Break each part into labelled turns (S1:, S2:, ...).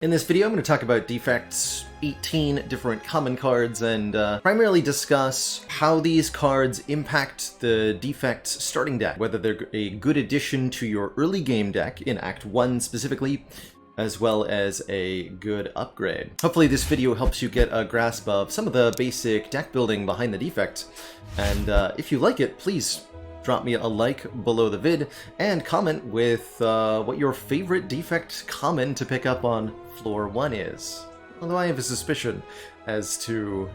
S1: In this video, I'm going to talk about Defect's 18 different common cards and primarily discuss how these cards impact the Defect's starting deck, whether they're a good addition to your early game deck in Act 1 specifically, as well as a good upgrade. Hopefully this video helps you get a grasp of some of the basic deck building behind the Defect, and if you like it, please drop me a like below the vid and comment with what your favorite Defect common to pick up on floor 1 is. Although I have a suspicion as to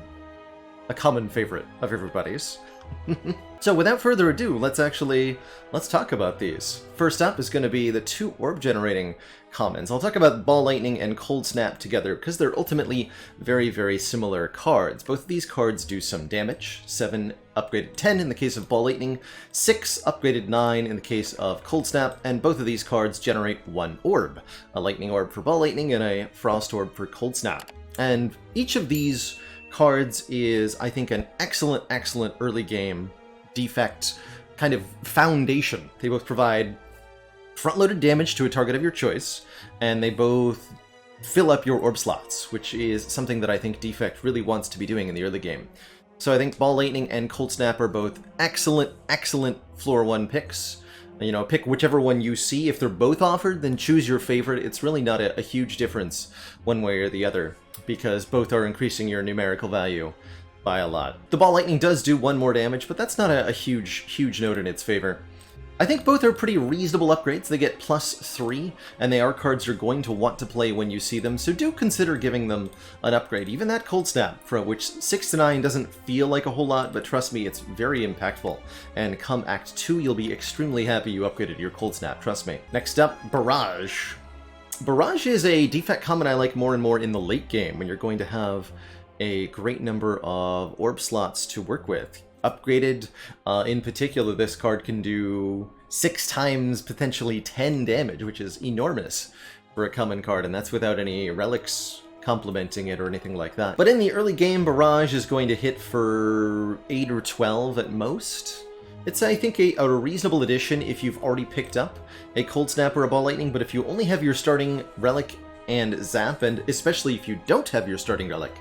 S1: a common favorite of everybody's. So without further ado, let's talk about these. First up is going to be the two orb generating commons. I'll talk about Ball Lightning and Cold Snap together because they're ultimately very, very similar cards. Both of these cards do some damage. 7 upgraded 10 in the case of Ball Lightning, 6 upgraded 9 in the case of Cold Snap, and both of these cards generate one orb. A Lightning Orb for Ball Lightning and a Frost Orb for Cold Snap. And each of these cards is, I think, an excellent early game Defect kind of foundation. They both provide front-loaded damage to a target of your choice, and they both fill up your orb slots, which is something that I think Defect really wants to be doing in the early game. So I think Ball Lightning and Cold Snap are both excellent floor 1 picks. You know, pick whichever one you see. If they're both offered, then choose your favorite. It's really not a huge difference one way or the other, because both are increasing your numerical value by a lot. The Ball Lightning does do 1 more damage, but that's not a huge note in its favor. I think both are pretty reasonable upgrades. They get +3, and they are cards you're going to want to play when you see them, so do consider giving them an upgrade. Even that Cold Snap, for which 6 to 9 doesn't feel like a whole lot, but trust me, it's very impactful. And come Act 2, you'll be extremely happy you upgraded your Cold Snap, trust me. Next up, Barrage. Barrage is a Defect common I like more and more in the late game, when you're going to have a great number of orb slots to work with. Upgraded, in particular, this card can do 6 times, potentially 10 damage, which is enormous for a common card, and that's without any relics complementing it or anything like that. But in the early game, Barrage is going to hit for 8 or 12 at most. It's, I think, a reasonable addition if you've already picked up a Cold Snap or a Ball Lightning, but if you only have your starting relic and Zap, and especially if you don't have your starting relic,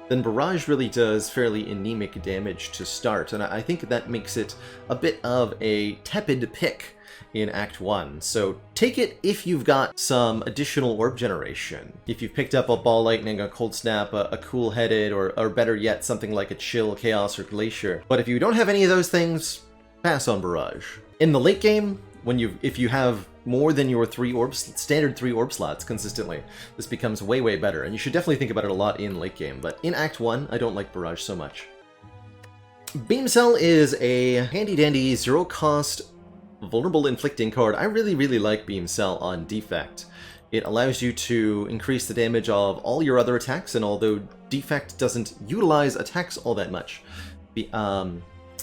S1: then Barrage really does fairly anemic damage to start, and I think that makes it a bit of a tepid pick in Act 1. So take it if you've got some additional orb generation. If you've picked up a Ball Lightning, a Cold Snap, a Cool-Headed, or better yet, something like a Chill, Chaos, or Glacier. But if you don't have any of those things, pass on Barrage. In the late game, if you have more than your standard 3 orb slots consistently, this becomes way better, and you should definitely think about it a lot in late game, but in Act 1, I don't like Barrage so much. Beamcell is a handy-dandy, zero-cost, vulnerable inflicting card. I really like Beamcell on Defect. It allows you to increase the damage of all your other attacks, and although Defect doesn't utilize attacks all that much,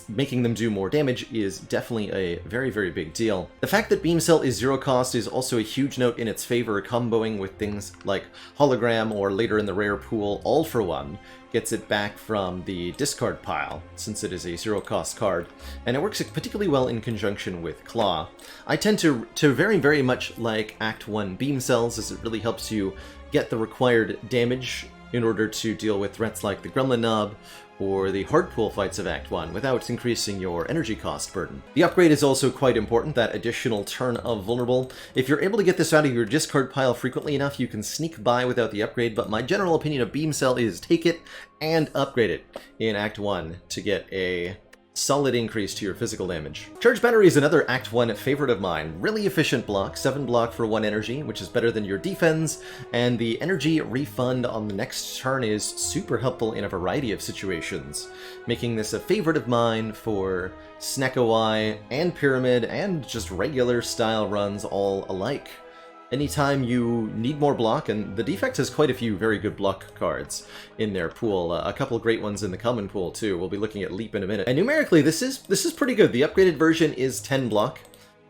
S1: making them do more damage is definitely a very big deal. The fact that Beamcell is 0 cost is also a huge note in its favor. Comboing with things like Hologram or later in the rare pool, All for One, gets it back from the discard pile, since it is a 0 cost card, and it works particularly well in conjunction with Claw. I tend to very much like Act 1 Beamcells, as it really helps you get the required damage in order to deal with threats like the Gremlin Knob or the hard pool fights of Act 1 without increasing your energy cost burden. The upgrade is also quite important, that additional turn of Vulnerable. If you're able to get this out of your discard pile frequently enough, you can sneak by without the upgrade, but my general opinion of Beamcell is take it and upgrade it in Act 1 to get a solid increase to your physical damage. Charge Battery is another Act 1 favorite of mine. Really efficient block, 7 block for 1 energy, which is better than your defense, and the energy refund on the next turn is super helpful in a variety of situations, making this a favorite of mine for Snack OI and Pyramid and just regular style runs all alike. Anytime you need more block, and the Defect has quite a few very good block cards in their pool, a couple great ones in the common pool too. We'll be looking at Leap in a minute. And numerically, this is pretty good. The upgraded version is 10 block,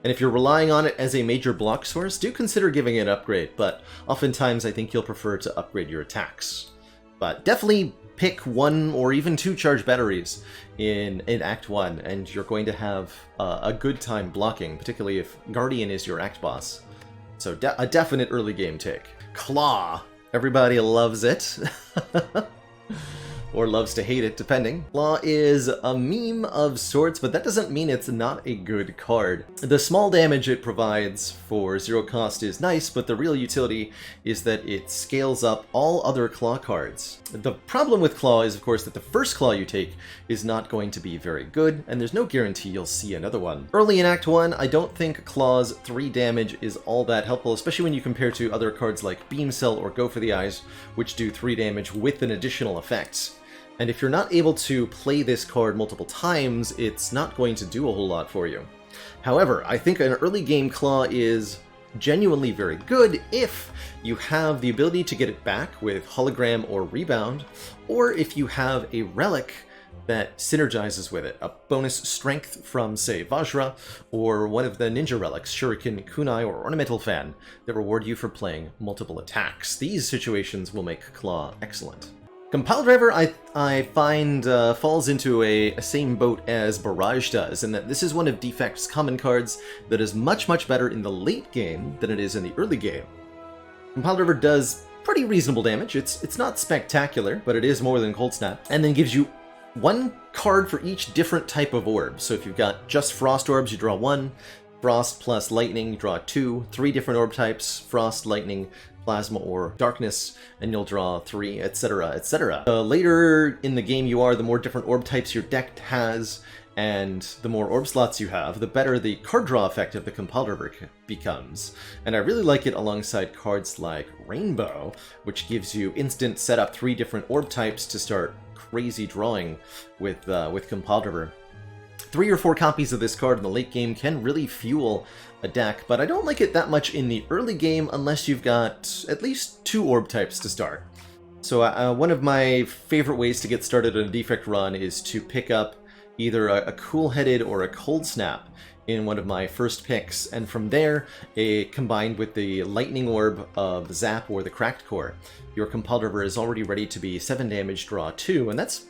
S1: and if you're relying on it as a major block source, do consider giving it an upgrade, but oftentimes I think you'll prefer to upgrade your attacks. But definitely pick 1 or even 2 charge batteries in Act 1, and you're going to have a good time blocking, particularly if Guardian is your Act boss. So a definite early game take. Claw Everybody loves it. Or loves to hate it, depending. Claw is a meme of sorts, but that doesn't mean it's not a good card. The small damage it provides for 0 cost is nice, but the real utility is that it scales up all other Claw cards. The problem with Claw is, of course, that the first Claw you take is not going to be very good, and there's no guarantee you'll see another one. Early in Act 1, I don't think Claw's 3 damage is all that helpful, especially when you compare to other cards like Beamcell or Go for the Eyes, which do 3 damage with an additional effect. And if you're not able to play this card multiple times, it's not going to do a whole lot for you. However, I think an early game Claw is genuinely very good if you have the ability to get it back with Hologram or Rebound, or if you have a relic that synergizes with it, a bonus strength from, say, Vajra, or one of the ninja relics, Shuriken, Kunai, or Ornamental Fan, that reward you for playing multiple attacks. These situations will make Claw excellent. Compile Driver, I find, falls into a same boat as Barrage does, in that this is one of Defect's common cards that is much, much better in the late game than it is in the early game. Compile Driver does pretty reasonable damage. It's not spectacular, but it is more than Cold Snap, and then gives you 1 card for each different type of orb. So if you've got just Frost orbs, you draw 1. Frost plus Lightning, you draw 2. 3 different orb types, Frost, Lightning, Plasma, or Darkness, and you'll draw 3, etc., etc. The later in the game you are, the more different orb types your deck has, and the more orb slots you have, the better the card draw effect of the Compile Driver becomes. And I really like it alongside cards like Rainbow, which gives you instant set up 3 different orb types to start crazy drawing with Compile Driver. 3 or 4 copies of this card in the late game can really fuel a deck, but I don't like it that much in the early game unless you've got at least 2 orb types to start. So one of my favorite ways to get started on a Defect run is to pick up either a Cool-Headed or a Cold Snap in one of my first picks, and from there, combined with the Lightning Orb of Zap or the Cracked Core, your Compile Driver is already ready to be 7 damage, draw 2, and that's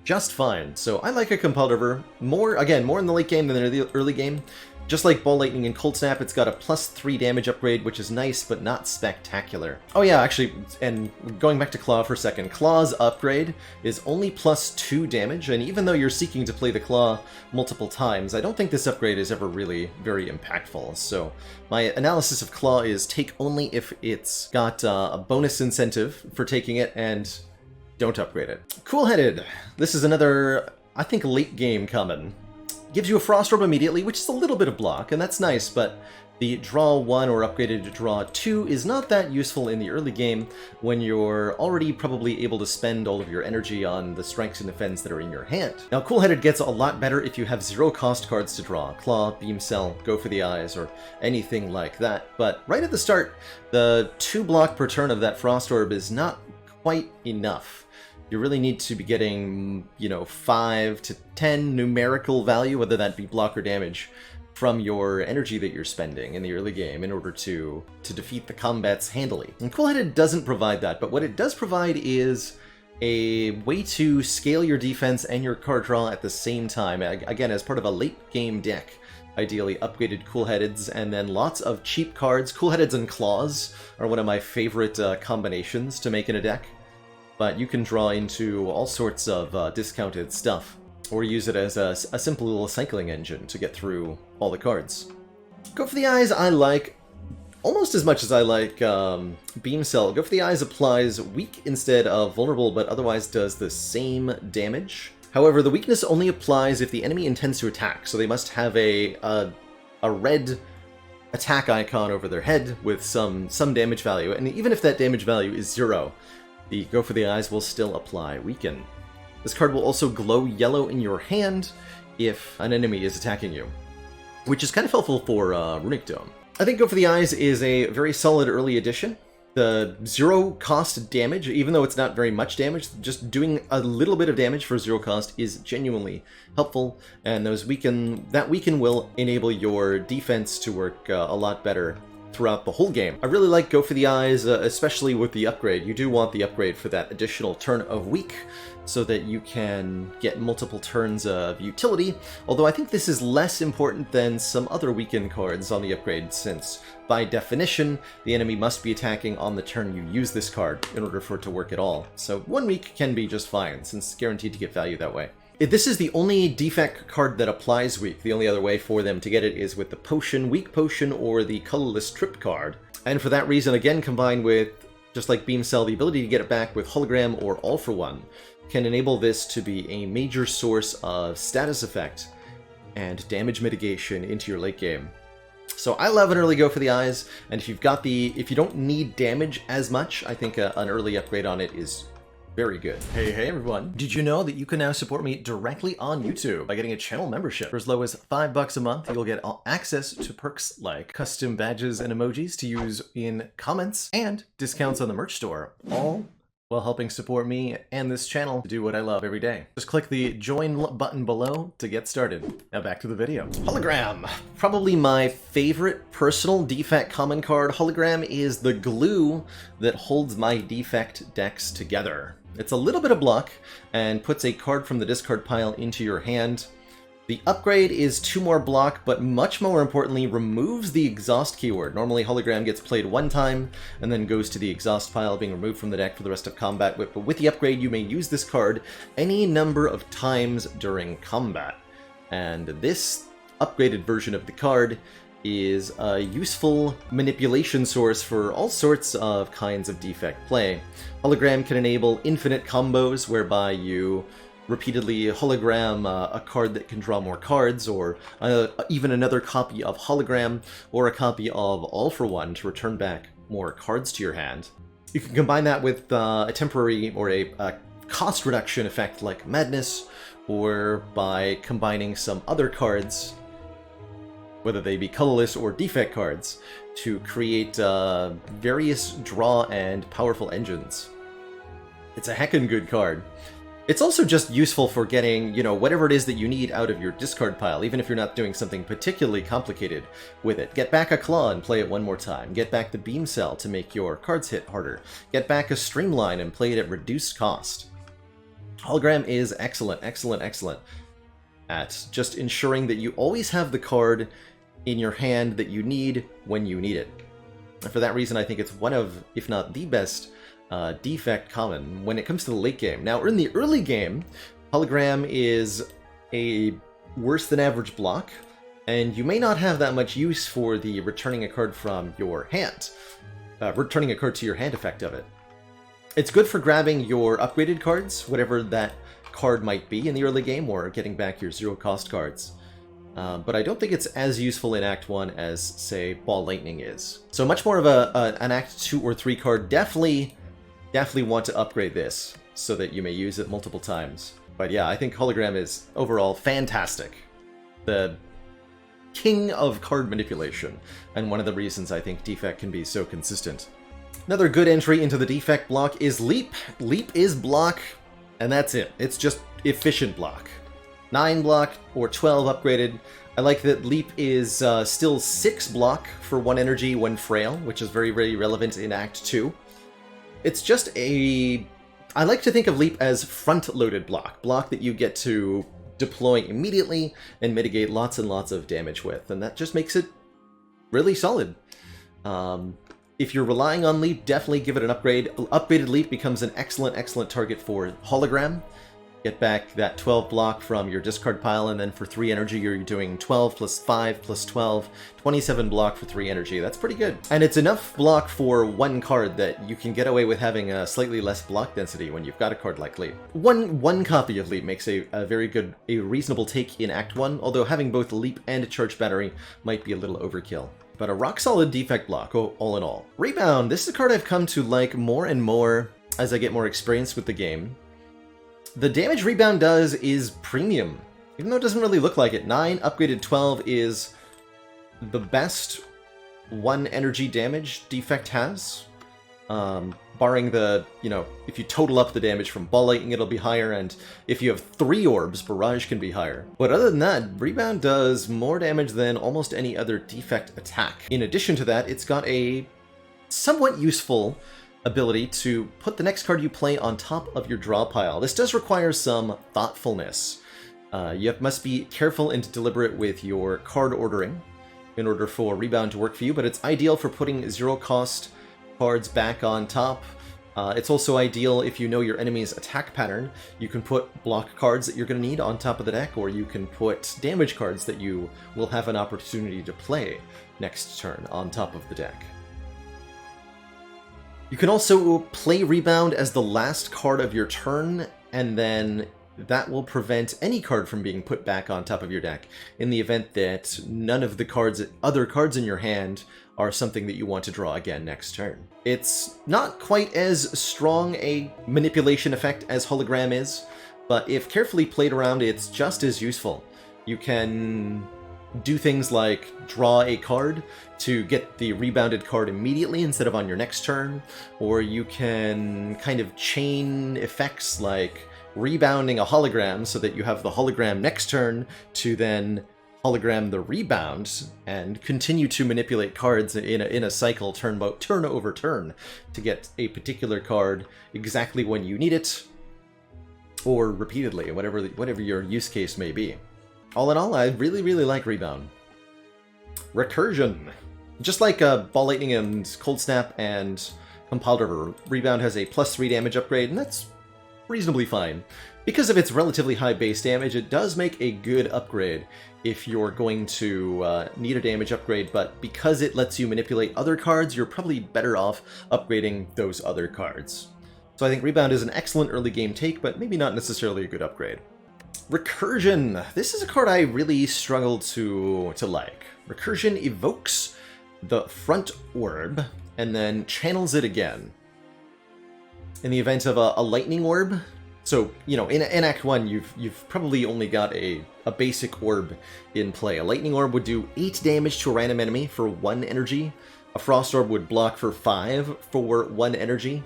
S1: just fine. So I like a Compile Driver more in the late game than in the early game. Just like Ball Lightning and Cold Snap, it's got a +3 damage upgrade, which is nice, but not spectacular. Oh yeah, actually, and going back to Claw for a second, Claw's upgrade is only +2 damage, and even though you're seeking to play the Claw multiple times, I don't think this upgrade is ever really very impactful. So my analysis of Claw is take only if it's got a bonus incentive for taking it, and don't upgrade it. Cool-Headed. This is another, I think, late game common. Gives you a Frost Orb immediately, which is a little bit of block, and that's nice, but the draw 1 or upgraded to draw 2 is not that useful in the early game when you're already probably able to spend all of your energy on the strengths and defense that are in your hand. Now, Cool-Headed gets a lot better if you have 0 cost cards to draw, Claw, Beamcell, Go for the Eyes, or anything like that, but right at the start, the 2 block per turn of that Frost Orb is not quite enough. You really need to be getting, 5 to 10 numerical value, whether that be block or damage, from your energy that you're spending in the early game in order to defeat the combats handily. And Cool-Headed doesn't provide that, but what it does provide is a way to scale your defense and your card draw at the same time, again, as part of a late game deck. Ideally upgraded Cool-Headeds, and then lots of cheap cards. Cool-Headeds and Claws are one of my favorite combinations to make in a deck. But you can draw into all sorts of discounted stuff, or use it as a simple little cycling engine to get through all the cards. Go for the Eyes I like almost as much as I like Beamcell. Go for the Eyes applies weak instead of vulnerable, but otherwise does the same damage. However, the weakness only applies if the enemy intends to attack, so they must have a red attack icon over their head with some damage value, and even if that damage value is 0, the Go for the Eyes will still apply Weaken. This card will also glow yellow in your hand if an enemy is attacking you, which is kind of helpful for Runic Dome. I think Go for the Eyes is a very solid early addition. The 0 cost damage, even though it's not very much damage, just doing a little bit of damage for 0 cost is genuinely helpful, and that Weaken will enable your defense to work a lot better throughout the whole game. I really like Go for the Eyes, especially with the upgrade. You do want the upgrade for that additional turn of weak, so that you can get multiple turns of utility, although I think this is less important than some other weakened cards on the upgrade, since, by definition, the enemy must be attacking on the turn you use this card in order for it to work at all. So 1 weak can be just fine, since it's guaranteed to get value that way. This is the only Defect card that applies weak. The only other way for them to get it is with the Potion, Weak Potion, or the Colorless Trip card. And for that reason, again, combined with, just like Beamcell, the ability to get it back with Hologram or All for One, can enable this to be a major source of status effect and damage mitigation into your late game. So I love an early Go for the Eyes, and if you don't need damage as much, I think an early upgrade on it is very good. Hey everyone. Did you know that you can now support me directly on YouTube by getting a channel membership? For as low as $5 a month, you'll get access to perks like custom badges and emojis to use in comments and discounts on the merch store, all while helping support me and this channel to do what I love every day. Just click the join button below to get started. Now back to the video. Hologram. Probably my favorite personal Defect common card. Hologram is the glue that holds my Defect decks together. It's a little bit of block and puts a card from the discard pile into your hand. The upgrade is 2 more block, but much more importantly, removes the exhaust keyword. Normally, Hologram gets played 1 time, and then goes to the exhaust pile, being removed from the deck for the rest of combat. But with the upgrade, you may use this card any number of times during combat. And this upgraded version of the card is a useful manipulation source for all sorts of kinds of Defect play. Hologram can enable infinite combos, whereby you repeatedly hologram a card that can draw more cards, or even another copy of Hologram, or a copy of All for One to return back more cards to your hand. You can combine that with a temporary or a cost reduction effect like Madness, or by combining some other cards, whether they be colorless or Defect cards, to create various draw and powerful engines. It's a heckin' good card. It's also just useful for getting, whatever it is that you need out of your discard pile, even if you're not doing something particularly complicated with it. Get back a Claw and play it 1 more time. Get back the Beamcell to make your cards hit harder. Get back a Streamline and play it at reduced cost. Hologram is excellent at just ensuring that you always have the card in your hand that you need when you need it. And for that reason, I think it's one of, if not the best, Defect common when it comes to the late game. Now, in the early game, Hologram is a worse than average block, and you may not have that much use for the returning a card from your hand, returning a card to your hand effect of it. It's good for grabbing your upgraded cards, whatever that card might be in the early game, or getting back your 0-cost cards. But I don't think it's as useful in Act 1 as, say, Ball Lightning is. So much more of an Act 2 or 3 card. Definitely want to upgrade this so that you may use it multiple times. But yeah, I think Hologram is overall fantastic. The king of card manipulation, and one of the reasons I think Defect can be so consistent. Another good entry into the Defect block is Leap. Leap is block, and that's it. It's just efficient block. 9 block or 12 upgraded. I like that Leap is still 6 block for 1 energy when frail, which is very, very relevant in Act 2. It's just I like to think of Leap as front-loaded block that you get to deploy immediately and mitigate lots and lots of damage with, and that just makes it really solid. If you're relying on Leap, definitely give it an upgrade. Upgraded Leap becomes an excellent target for Hologram. Get back that 12 block from your discard pile, and then for 3 energy, you're doing 12 plus 5 plus 12, 27 block for 3 energy. That's pretty good. And it's enough block for 1 card that you can get away with having a slightly less block density when you've got a card like Leap. One copy of Leap makes a very good, a reasonable take in Act 1, although having both Leap and a Charge Battery might be a little overkill. But a rock-solid Defect block, all in all. Rebound. This is a card I've come to like more and more as I get more experience with the game. The damage Rebound does is premium, even though it doesn't really look like it. 9 upgraded 12 is the best 1 energy damage Defect has. barring the, you know, if you total up the damage from Ball Lightning, it'll be higher, and if you have 3 orbs, Barrage can be higher. But other than that, Rebound does more damage than almost any other Defect attack. In addition to that, it's got a somewhat useful ability to put the next card you play on top of your draw pile. This does require some thoughtfulness. You must be careful and deliberate with your card ordering in order for Rebound to work for you, but it's ideal for putting 0-cost cards back on top. It's also ideal if you know your enemy's attack pattern. You can put block cards that you're going to need on top of the deck, or you can put damage cards that you will have an opportunity to play next turn on top of the deck. You can also play Rebound as the last card of your turn, and then that will prevent any card from being put back on top of your deck in the event that none of the other cards in your hand are something that you want to draw again next turn. It's not quite as strong a manipulation effect as Hologram is, but if carefully played around, it's just as useful. You can do things like draw a card to get the rebounded card immediately instead of on your next turn, or you can kind of chain effects like rebounding a hologram so that you have the hologram next turn to then hologram the rebound and continue to manipulate cards in a cycle turn over turn to get a particular card exactly when you need it, or repeatedly, whatever your use case may be. All in all, I really like Rebound. Recursion. Just like Ball Lightning and Cold Snap and Compiled River, Rebound has a +3 damage upgrade, and that's reasonably fine. Because of its relatively high base damage, it does make a good upgrade if you're going to need a damage upgrade, but because it lets you manipulate other cards, you're probably better off upgrading those other cards. So I think Rebound is an excellent early game take, but maybe not necessarily a good upgrade. Recursion. This is a card I really struggle to like. Recursion evokes the front orb and then channels it again. In the event of a lightning orb, so, you know, in Act 1, you've probably only got a basic orb in play. A lightning orb would do 8 damage to a random enemy for 1 energy. A frost orb would block for 5 for 1 energy.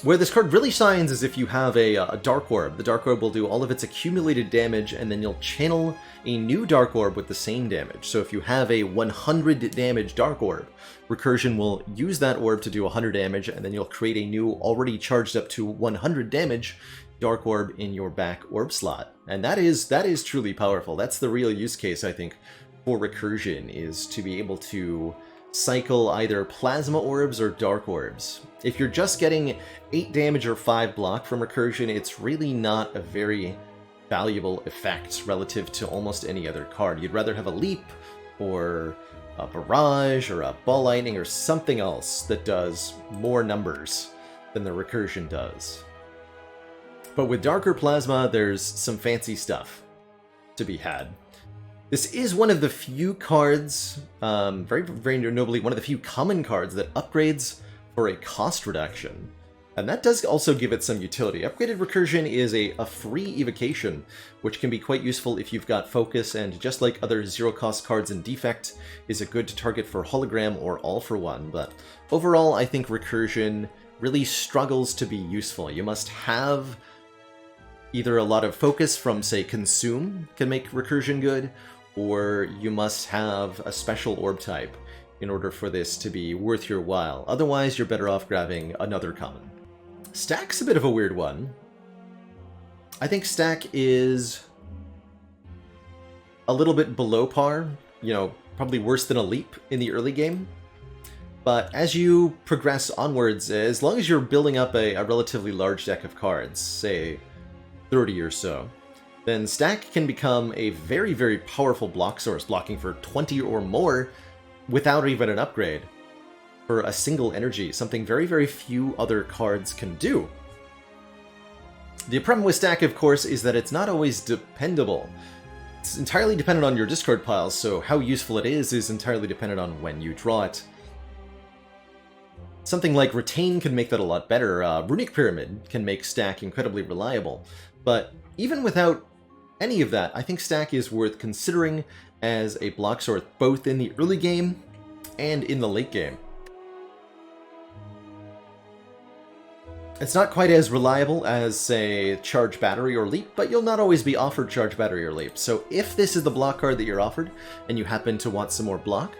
S1: Where this card really shines is if you have a Dark Orb. The Dark Orb will do all of its accumulated damage, and then you'll channel a new Dark Orb with the same damage. So if you have a 100 damage Dark Orb, Recursion will use that orb to do 100 damage, and then you'll create a new, already charged up to 100 damage Dark Orb in your back orb slot. And that is truly powerful. That's the real use case, I think, for Recursion, is to be able to cycle either Plasma Orbs or Dark Orbs. If you're just getting 8 damage or 5 block from Recursion, it's really not a very valuable effect relative to almost any other card. You'd rather have a Leap, or a Barrage, or a Ball Lightning, or something else that does more numbers than the Recursion does. But with Darker Plasma, there's some fancy stuff to be had. This is one of the few cards, very nobly, one of the few common cards that upgrades for a cost reduction. And that does also give it some utility. Upgraded Recursion is a free evocation, which can be quite useful if you've got focus, and just like other zero-cost cards in Defect, is a good to target for Hologram or All for One. But overall, I think Recursion really struggles to be useful. You must have either a lot of focus from, say, Consume can make Recursion good, or you must have a special orb type in order for this to be worth your while. Otherwise, you're better off grabbing another common. Stack's a bit of a weird one. I think Stack is a little bit below par, you know, probably worse than a Leap in the early game. But as you progress onwards, as long as you're building up a relatively large deck of cards, say 30 or so, then Stack can become a very powerful block source, blocking for 20 or more without even an upgrade for a single energy, something very few other cards can do. The problem with Stack, of course, is that it's not always dependable. It's entirely dependent on your discard piles, so how useful it is entirely dependent on when you draw it. Something like Retain can make that a lot better. Runic Pyramid can make Stack incredibly reliable, but even without any of that, I think Stack is worth considering as a block source, both in the early game and in the late game. It's not quite as reliable as, say, Charge Battery or Leap, but you'll not always be offered Charge Battery or Leap. So if this is the block card that you're offered, and you happen to want some more block,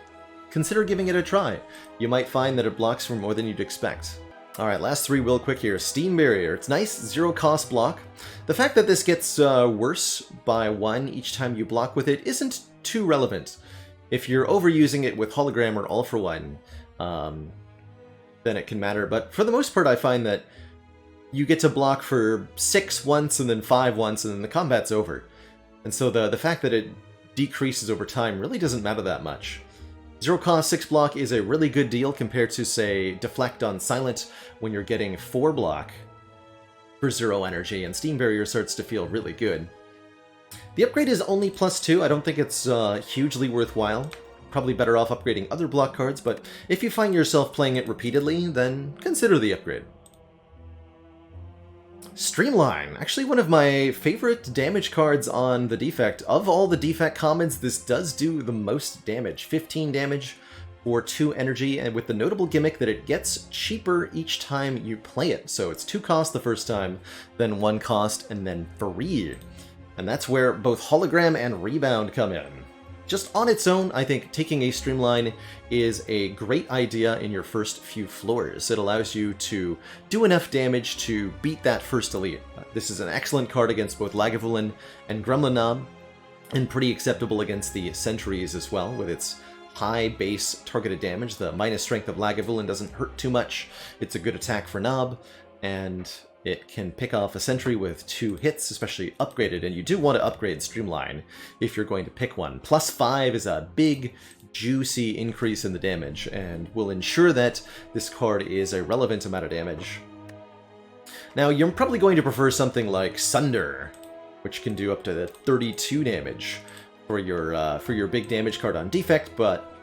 S1: consider giving it a try. You might find that it blocks for more than you'd expect. Alright, last three real quick here. Steam Barrier. It's nice, zero cost block. The fact that this gets worse by 1 each time you block with it isn't too relevant. If you're overusing it with Hologram or All for One, then it can matter. But for the most part, I find that you get to block for 6 once and then 5 once, and then the combat's over. And so the fact that it decreases over time really doesn't matter that much. Zero cost 6 block is a really good deal compared to, say, Deflect on Silent when you're getting 4 block for 0 energy, and Steam Barrier starts to feel really good. The upgrade is only +2. I don't think it's hugely worthwhile. Probably better off upgrading other block cards, but if you find yourself playing it repeatedly, then consider the upgrade. Streamline. Actually one of my favorite damage cards on the Defect. Of all the Defect commons, this does do the most damage. 15 damage for 2 energy, and with the notable gimmick that it gets cheaper each time you play it. So it's 2 cost the first time, then 1 cost, and then 3. And that's where both Hologram and Rebound come in. Just on its own, I think taking a Streamline is a great idea in your first few floors. It allows you to do enough damage to beat that first elite. This is an excellent card against both Lagavulin and Gremlin Nob, and pretty acceptable against the Sentries as well, with its high base targeted damage. The minus strength of Lagavulin doesn't hurt too much. It's a good attack for Nob, and it can pick off a sentry with 2 hits, especially upgraded, and you do want to upgrade Streamline if you're going to pick one. +5 is a big, juicy increase in the damage, and will ensure that this card is a relevant amount of damage. Now, you're probably going to prefer something like Sunder, which can do up to 32 damage for your big damage card on Defect, but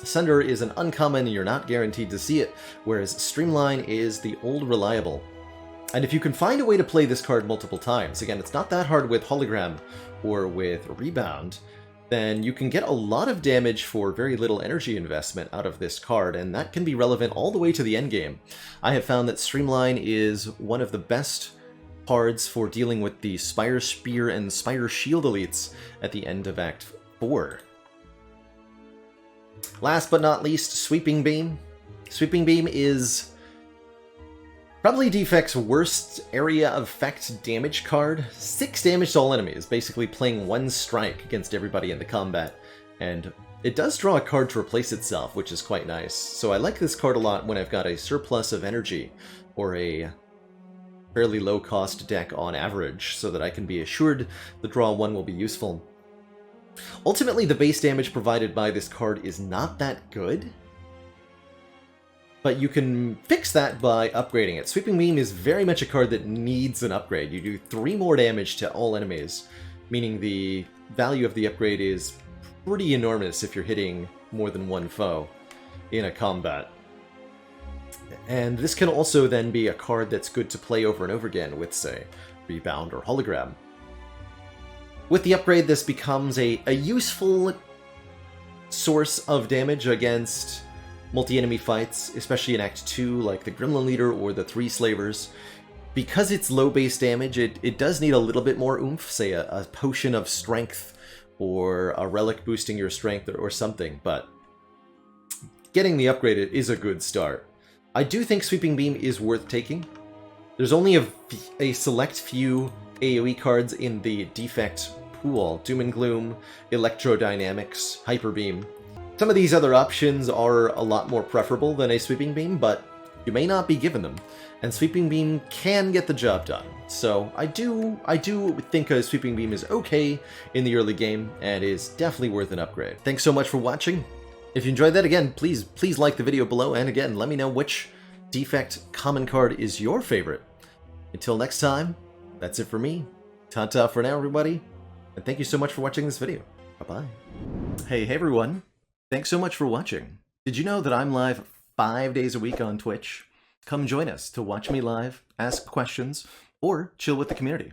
S1: Sunder is an uncommon and you're not guaranteed to see it, whereas Streamline is the old reliable. And if you can find a way to play this card multiple times, again, it's not that hard with Hologram or with Rebound, then you can get a lot of damage for very little energy investment out of this card, and that can be relevant all the way to the endgame. I have found that Streamline is one of the best cards for dealing with the Spire Spear and Spire Shield elites at the end of Act 4. Last but not least, Sweeping Beam. Sweeping Beam is probably Defect's worst area of effect damage card. 6 damage to all enemies, basically playing 1 strike against everybody in the combat. And it does draw a card to replace itself, which is quite nice. So I like this card a lot when I've got a surplus of energy, or a fairly low cost deck on average, so that I can be assured the draw 1 will be useful. Ultimately, the base damage provided by this card is not that good, but you can fix that by upgrading it. Sweeping Beam is very much a card that needs an upgrade. You do 3 more damage to all enemies, meaning the value of the upgrade is pretty enormous if you're hitting more than 1 foe in a combat. And this can also then be a card that's good to play over and over again with, say, Rebound or Hologram. With the upgrade, this becomes a useful source of damage against multi-enemy fights, especially in Act 2, like the Gremlin Leader or the 3 Slavers. Because it's low base damage, it does need a little bit more oomph, say a potion of strength or a relic boosting your strength or something, but getting the upgrade is a good start. I do think Sweeping Beam is worth taking. There's only a select few AoE cards in the Defect pool: Doom and Gloom, Electrodynamics, Hyper Beam. Some of these other options are a lot more preferable than a Sweeping Beam, but you may not be given them, and Sweeping Beam can get the job done. So I do think a Sweeping Beam is okay in the early game, and is definitely worth an upgrade. Thanks so much for watching. If you enjoyed that, again, please like the video below, and again, let me know which Defect common card is your favorite. Until next time, that's it for me. Ta-ta for now, everybody, and thank you so much for watching this video. Bye-bye. Hey everyone. Thanks so much for watching. Did you know that I'm live 5 days a week on Twitch? Come join us to watch me live, ask questions, or chill with the community.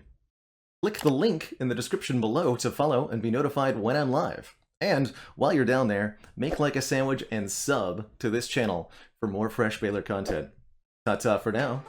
S1: Click the link in the description below to follow and be notified when I'm live. And while you're down there, make like a sandwich and sub to this channel for more fresh Baylor content. Ta-ta for now.